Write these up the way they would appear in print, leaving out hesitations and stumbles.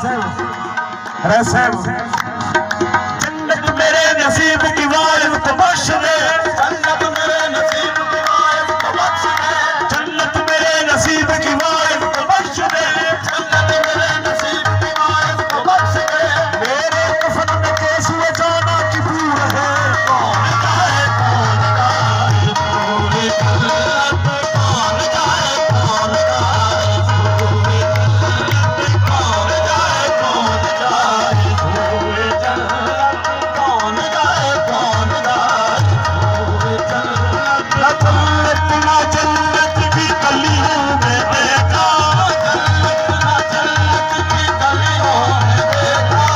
जन्नत मेरे नसीब की वारिस को बख्श दे, जन्नत मेरे नसीब की वारिस को बख्श दे, जन्नत मेरे नसीब की वारिस को बख्श दे, जन्नत मेरे नसीब की वारिस को बख्श दे। मेरे कफन में कैसी जाना की पूर है, कौन जाए कौन जाए पूरी जन्नत, कौन जाए कौन जाए पूरी जन्नत, कौन जाए कौन जाए पूरी जन्नत, कौन जाए कौन जाए पूरी जन्नत। ना जन्नत की गलियों में देखा, जन्नत ना जन्नत की गलियों में देखा,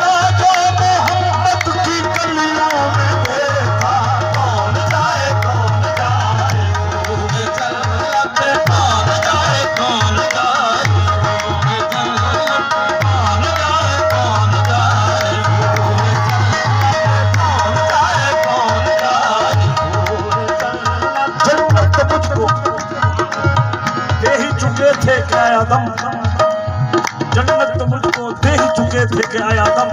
ना जो मोहब्बत की गलियों में देखा, कौन जाए कौन जाए पूरी जन्नत, कौन जाए कौन जाए पूरी जन्नत, कौन जाए कौन जाए पूरी जन्नत, कौन जाए कौन जाए पूरी जन्नत। जन्नत मुझको दे ही चुके थे क्या आदम, जन्नत मुझको दे ही चुके थे क्या आदम,